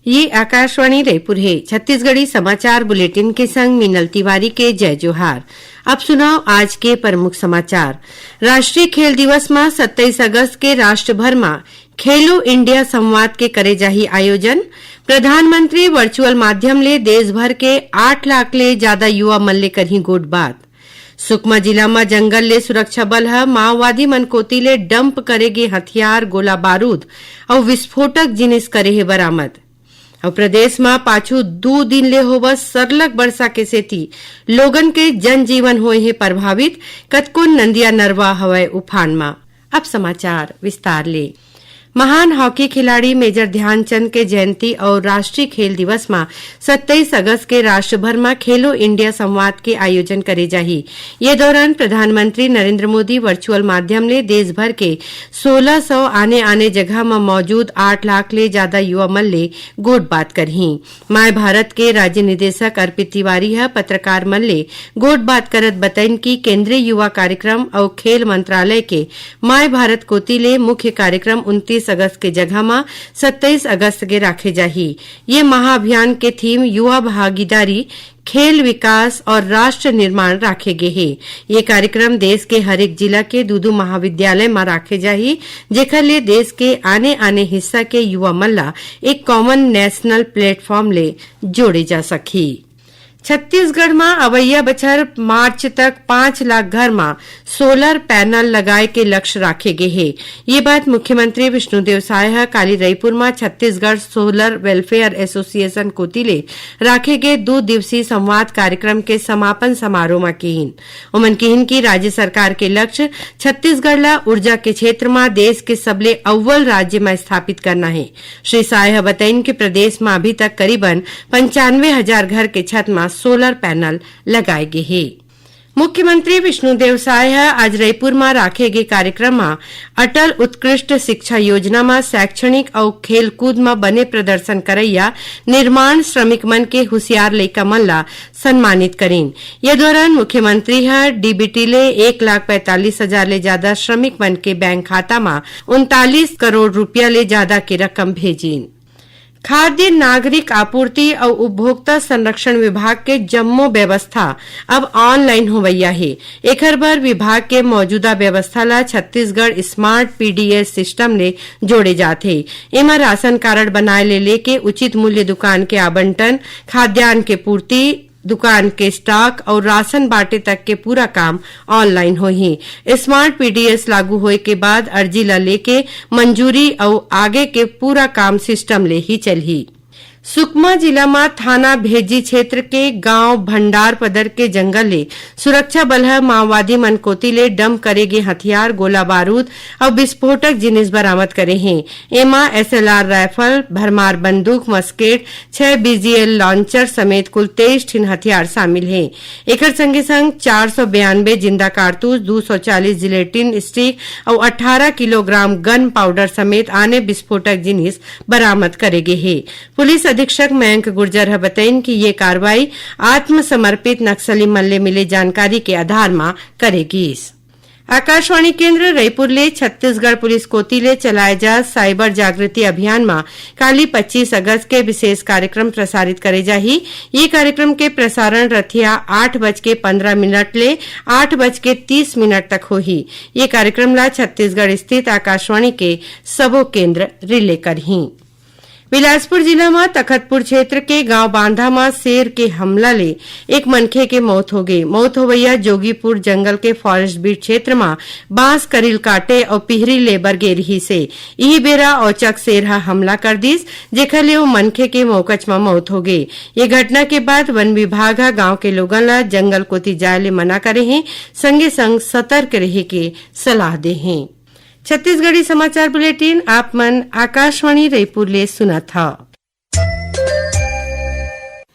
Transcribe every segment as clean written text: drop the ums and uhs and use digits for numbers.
ये आकाशवाणी रायपुर है। छत्तीसगढ़ी समाचार बुलेटिन के संग मीनल तिवारी के जय जोहार। अब सुनाओ आज के प्रमुख समाचार। राष्ट्रीय खेल दिवस में 27 अगस्त के राष्ट्र भर में खेलो इंडिया संवाद के करे जाही आयोजन। प्रधानमंत्री वर्चुअल माध्यम ले देश भर के 8 लाख ले ज्यादा युवा मन ले करही गोट बात। सुकमा जिला में जंगल ले सुरक्षा बल ह माओवादी मन कोती ले डंप करेगे हथियार, गोला बारूद और विस्फोटक जिनिस करे हे बरामद। और प्रदेश में पाछू 2 दिन ले होवस सरलग वर्षा के सेती लोगन के जनजीवन होए हे प्रभावित। कतको नंदिया नरवा हवय उफान में। अब समाचार विस्तार ले। महान हॉकी खिलाड़ी मेजर ध्यानचंद के जयंती और राष्ट्रीय खेल दिवस में 27 अगस्त के राष्ट्र भर में खेलो इंडिया संवाद के आयोजन करे जाही। ये दौरान प्रधानमंत्री नरेंद्र मोदी वर्चुअल माध्यम ले देश भर के 1600 आने जगह में मौजूद 8 लाख ले ज्यादा युवा मन ले गोट बात करही। माय भारत के राज्य निदेशक अर्पित तिवारी है पत्रकार मन ले गोट बात करत बताइन कि केंद्रीय युवा कार्यक्रम और खेल मंत्रालय के माय भारत कोती ले मुख्य कार्यक्रम 29 अगस्त के जगह में 27 अगस्त के राखे जाही। ये महाअभियान के थीम युवा भागीदारी, खेल विकास और राष्ट्र निर्माण राखे गे हे। ये कार्यक्रम देश के हर एक जिला के 2 महाविद्यालय में राखे जाही, जेकर ले देश के आने हिस्सा के युवा मन ला एक कॉमन नेशनल प्लेटफॉर्म ले जोड़े जा सकी। छत्तीसगढ़ में अवैया बछर मार्च तक 5 लाख घर में सोलर पैनल लगाए के लक्ष्य राखे गए है। ये बात मुख्यमंत्री विष्णुदेव साय काली रायपुर में छत्तीसगढ़ सोलर वेलफेयर एसोसिएशन कोती ले राखे गए 2 दिवसीय संवाद कार्यक्रम के समापन समारोह में कहीन। उमन कहीन की राज्य सरकार के लक्ष्य छत्तीसगढ़ ला ऊर्जा के क्षेत्र में देश के सबले अव्वल राज्य में स्थापित करना है। श्री साय बताइन कि प्रदेश में अभी तक करीबन 95,000 घर के छत में सोलर पैनल लगाए गए हैं। मुख्यमंत्री विष्णुदेव साय आज रायपुर में राखे गए कार्यक्रम में अटल उत्कृष्ट शिक्षा योजना में शैक्षणिक और खेलकूद में बने प्रदर्शन करैया निर्माण श्रमिक मन के होशियार लइका मन ला सम्मानित करीन। ये दौरान मुख्यमंत्री डीबीटी ले 1,45,000 ले ज्यादा श्रमिक मन के बैंक खाता में 39 करोड़ रुपया ले ज्यादा की रकम भेजीन। खाद्य नागरिक आपूर्ति और उपभोक्ता संरक्षण विभाग के जम्मो व्यवस्था अब ऑनलाइन होवैया है। एकर बर विभाग के मौजूदा व्यवस्था ला छत्तीसगढ़ स्मार्ट पीडीएस सिस्टम ले जोड़े जाथे। एमा राशन कार्ड बनाए ले लेके उचित मूल्य दुकान के आवंटन, खाद्यान्न के पूर्ति, दुकान के स्टॉक और राशन बांटे तक के पूरा काम ऑनलाइन होही। स्मार्ट पीडीएस लागू होए के बाद अर्जी ला लेके मंजूरी और आगे के पूरा काम सिस्टम ले ही चलही। सुकमा जिला में थाना भेजी क्षेत्र के गांव भंडार पदर के जंगल ले सुरक्षा बल माओवादी मन कोती ले डंप करेगे हथियार, गोला बारूद और विस्फोटक जिनिस बरामद करे हैं। एमा एसएलआर राइफल, भरमार बंदूक, मस्केट, 6 बीजीएल लॉन्चर समेत कुल 23 ठिन हथियार शामिल हैं। एकर संगे संग 492 जिंदा कारतूस, 240 जिलेटिन स्टिक और 18 किलोग्राम गन पाउडर समेत आने विस्फोटक जिनिस बरामद करेगे है। पुलिस अधीक्षक मयंक गुर्जर बताइन कि ये कार्रवाई आत्मसमर्पित नक्सली मन ले मिले जानकारी के आधार में करेगी। आकाशवाणी केंद्र रायपुर ले छत्तीसगढ़ पुलिस कोती ले चलाए जा साइबर जागृति अभियान में काली 25 अगस्त के विशेष कार्यक्रम प्रसारित करे जाही। ये कार्यक्रम के प्रसारण रथिया 8:15 ले 8:30 तक होही। ये कार्यक्रम ला छत्तीसगढ़ स्थित आकाशवाणी के सबो केंद्र रिले करही। बिलासपुर जिला में तखतपुर क्षेत्र के गांव बांधा में शेर के हमला ले एक मनखे के मौत हो गई। मौत होवैया जोगीपुर जंगल के फॉरेस्ट बीट क्षेत्र में बांस करील काटे और पिहरी लेबर गे रही से यही बेरा औचक शेर हमला कर दिस, जेकर ले वो मनखे के मौकच में मौत हो गई। ये घटना के बाद वन विभाग गांव के लोगन ला जंगल कोती जाए ले मना करे हैं, संगे संग सतर्क रहे के सलाह दे हैं। छत्तीसगढ़ी समाचार बुलेटिन आप मन आकाशवाणी रायपुर ले सुना था।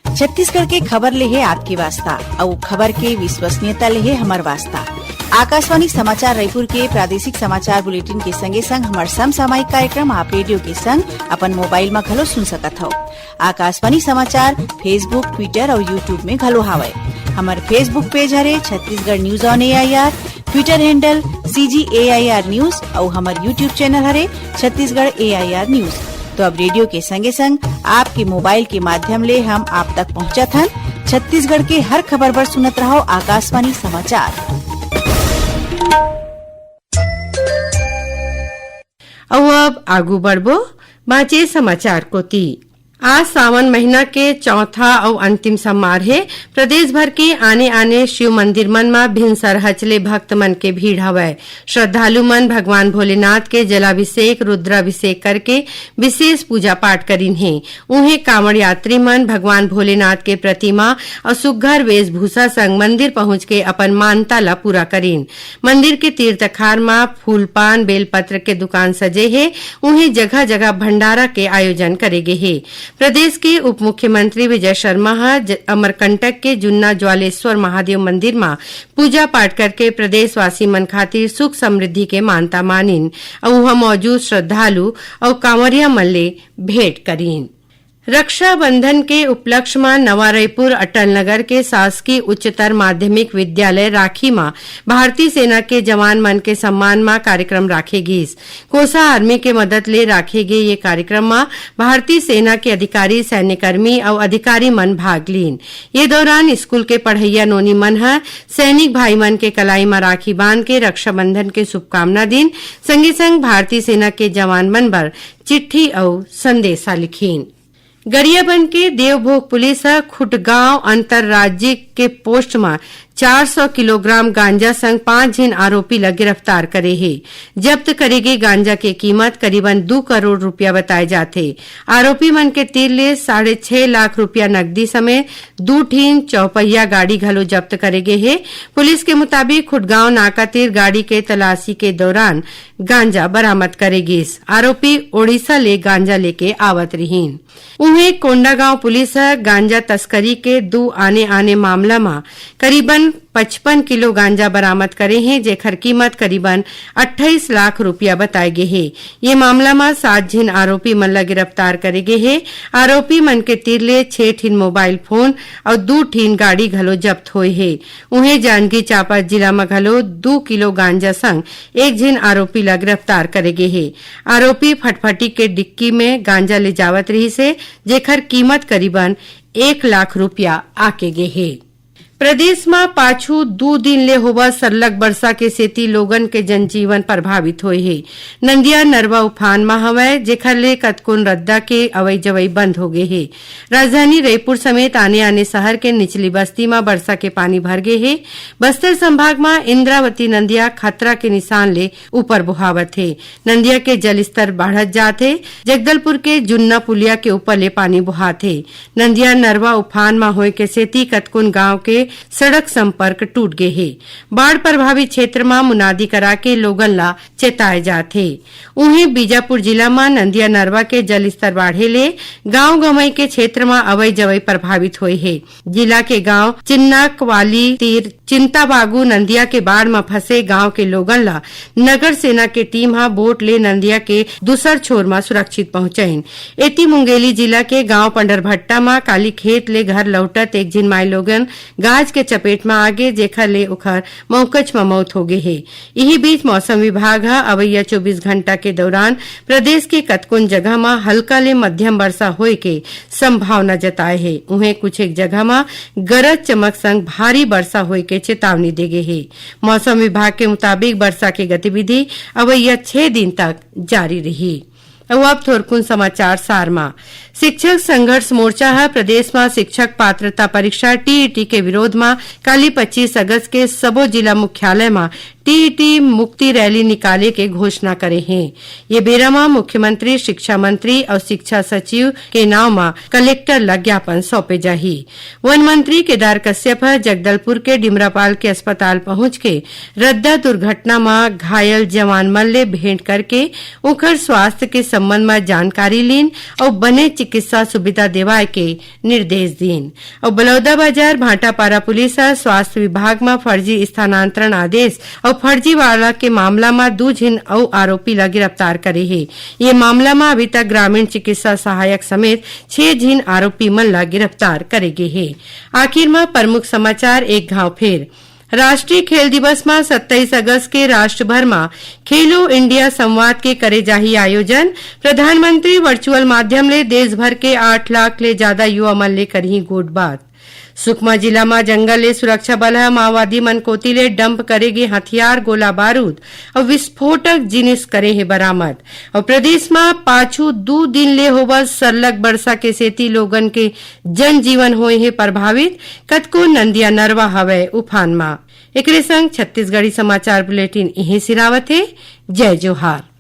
छत्तीसगढ़ के खबर ले है आपकी वास्ता और खबर के विश्वसनीयता ले है हमार वास्ता। आकाशवाणी समाचार रायपुर के प्रादेशिक समाचार बुलेटिन के संगे संग हमार समसामयिक कार्यक्रम आप रेडियो के संग अपन मोबाइल में घलो सुन सकत हो। आकाशवाणी समाचार फेसबुक, ट्विटर और यूट्यूब में घलो हावय। हमार फेसबुक पेज हरे Chhattisgarh news on AIR, Twitter handle CGAIR news और हमार यूट्यूब चैनल हरे छत्तीसगढ़ AIR न्यूज। तो अब रेडियो के संगे संग आपके मोबाइल के माध्यम ले हम आप तक पहुँचत हन। छत्तीसगढ़ के हर खबर पर सुनत रहो आकाशवाणी समाचार। अब आगू बढ़बो बाँचे समाचार कोती। आज सावन महीना के चौथा और अंतिम सोमवार है। प्रदेश भर के आने आने शिव मंदिर मन में भिनसर हचले भक्त मन के भीड़ हवय। श्रद्धालु मन भगवान भोलेनाथ के जलाभिषेक रुद्राभिषेक करके विशेष पूजा पाठ करीन है। उन्हें कांवड़ यात्री मन भगवान भोलेनाथ के प्रतिमा और सुघ्घर वेशभूषा संग मंदिर पहुंच के अपन मानता ला पूरा करीन। मंदिर के तीर्थखार में फूल पान बेलपत्र के दुकान सजे है। उन्हें जगह जगह भंडारा के आयोजन करे गे है। प्रदेश के उप मुख्यमंत्री विजय शर्मा अमरकंटक के जुन्ना ज्वालेश्वर महादेव मंदिर में पूजा पाठ करके प्रदेशवासी मन खातिर सुख समृद्धि के मानता मानिन और वहां मौजूद श्रद्धालु और कांवरिया मन ले भेंट करीन। रक्षाबंधन के उपलक्ष्य में नवा रायपुर अटल नगर के शासकीय उच्चतर माध्यमिक विद्यालय राखी में भारतीय सेना के जवान मन के सम्मान में कार्यक्रम राखे गिस। कोसा आर्मी के मदद ले राखे गए ये कार्यक्रम में भारतीय सेना के अधिकारी सैन्यकर्मी और अधिकारी मन भाग लीन। ये दौरान स्कूल के पढ़ैया नोनी मन है सैनिक भाई मन के कलाई में राखी बांध के रक्षाबंधन के शुभकामना दिन संगे संग भारतीय सेना के जवान मन बर चिट्ठी और संदेशा लिखीन। गरियाबंद के देवभोग पुलिस खुटगांव अंतरराज्य के पोस्ट में 400 किलोग्राम गांजा संग 5 जिन आरोपी ला गिरफ्तार करे है। जब्त करे गए गांजा के कीमत करीबन 2 करोड़ रुपया बताए जाते। आरोपी मन के तीर ले 6.5 लाख रुपया नकदी समेत 2 ठीन चौपहिया गाड़ी घलो जब्त करे गए है। पुलिस के मुताबिक खुटगांव नाका तीर गाड़ी के तलाशी के दौरान गांजा बरामद करे गिस। आरोपी ओडिशा ले गांजा लेके आवत रहीन। उन्हें कोंडागांव पुलिस गांजा तस्करी के 2 आने मामला में करीबन 55 किलो गांजा बरामद करे हैं, जेकर कीमत करीबन 28 लाख रुपया बताए गए है। ये मामला में 7 जिन आरोपी मन ला गिरफ्तार करे गए है। आरोपी मन के तीर ले 6 ठीन मोबाइल फोन और 2 ठीन गाड़ी घलो जब्त हुए है। उन्हें जांजगीर चांपा जिला में घलो 2 किलो गांजा संग 1 जिन आरोपी ला गिरफ्तार करे गए है। आरोपी फटफटी के डिक्की में गांजा ले जावत रही से, जेकर कीमत करीबन 1 लाख रुपया आके गए है। प्रदेश में पाछू 2 दिन ले होवा सरलग वर्षा के सेती लोगन के जनजीवन प्रभावित होए है। नंदिया नरवा उफान में हवय, जेकर ले कतकोन रद्दा के अवई जवई बंद हो गए है। राजधानी रायपुर समेत आने आने शहर के निचली बस्ती में वर्षा के पानी भर गए है। बस्तर संभाग में इंद्रावती नंदिया खतरा के निशान ले ऊपर बुहावत है। नंदिया के जलस्तर बढ़त जाते। जगदलपुर के जुन्ना पुलिया के ऊपर ले पानी बुहाते। नंदिया नरवा उफान में होए के सेती कतकोन गांव के सड़क संपर्क टूट गए है। बाढ़ प्रभावित क्षेत्र में मुनादी करा के लोगन ला चेताए जाते। उन्हें बीजापुर जिला में नंदिया नरवा के जल स्तर बढ़े ले गांव गमई के क्षेत्र में अवई जवई प्रभावित हुए है। जिला के गांव चिन्नाक वाली तीर चिंताबागू नंदिया के बाढ़ में फंसे गांव के लोगन ला नगर सेना के टीम हा बोट ले नंदिया के दूसर छोर में सुरक्षित पहुंचाइन। एती मुंगेली जिला के गांव पंडरभट्टा में काली खेत ले घर लौटत 1 जिन माई लोगन गाज के चपेट में आगे, जेकर ले उखर मौकच में मौत हो गई है। यही बीच मौसम विभाग अवैया 24 घंटा के दौरान प्रदेश के कतकोन जगह में हल्का ले मध्यम वर्षा होए के संभावना जताए है। उन्हें कुछ एक जगह में गरज चमक संग भारी वर्षा होए के चेतावनी दे गई है। मौसम विभाग के मुताबिक वर्षा की गतिविधि अवैया 6 दिन तक जारी रही। अब थोरकुन समाचार सारमा शिक्षक संघर्ष मोर्चा है प्रदेश में शिक्षक पात्रता परीक्षा टीईटी के विरोध में काली 25 अगस्त के सबो जिला मुख्यालय में टीईटी मुक्ति रैली निकाले के घोषणा करे हैं। ये बेरा में मुख्यमंत्री शिक्षा मंत्री और शिक्षा सचिव के नाम में कलेक्टर ला ज्ञापन सौंपे जाही। वन मंत्री केदार कश्यप जगदलपुर के डिमरापाल के अस्पताल पहुंच के रद्दा दुर्घटना में घायल जवान मन ले भेंट करके उनकर स्वास्थ्य के संबंध में जानकारी लीन और बने चिकित्सा सुविधा देवाए के निर्देश दीन। और बलौदा बाजार भाटापारा पुलिस स्वास्थ्य विभाग में फर्जी स्थानांतरण आदेश और फर्जीवाड़ा के मामला में 2 जिन और आरोपी ला गिरफ्तार करे है। ये मामला में अभी तक ग्रामीण चिकित्सा सहायक समेत 6 जिन आरोपी मन ला गिरफ्तार करे गए है। आखिर में प्रमुख समाचार एक घाव फेर राष्ट्रीय खेल दिवस में 27 अगस्त के राष्ट्र भर में खेलो इंडिया संवाद के करे जाही आयोजन। प्रधानमंत्री वर्चुअल माध्यम ले देश भर के 8 लाख ले ज्यादा युवा मन ले करही गोट बात। सुकमा जिला में जंगल ले सुरक्षा बल माओवादी मन कोती ले डंप करेगे हथियार, गोला बारूद और विस्फोटक जिनिस करे है बरामद। और प्रदेश में पाछू 2 दिन ले होवल सरलग वर्षा के सेती लोगन के जनजीवन होए है प्रभावित। कतको नंदिया नरवा हवे उफान में। एकरे संग छत्तीसगढ़ी समाचार बुलेटिन इहे सिरावत है। जय जोहार।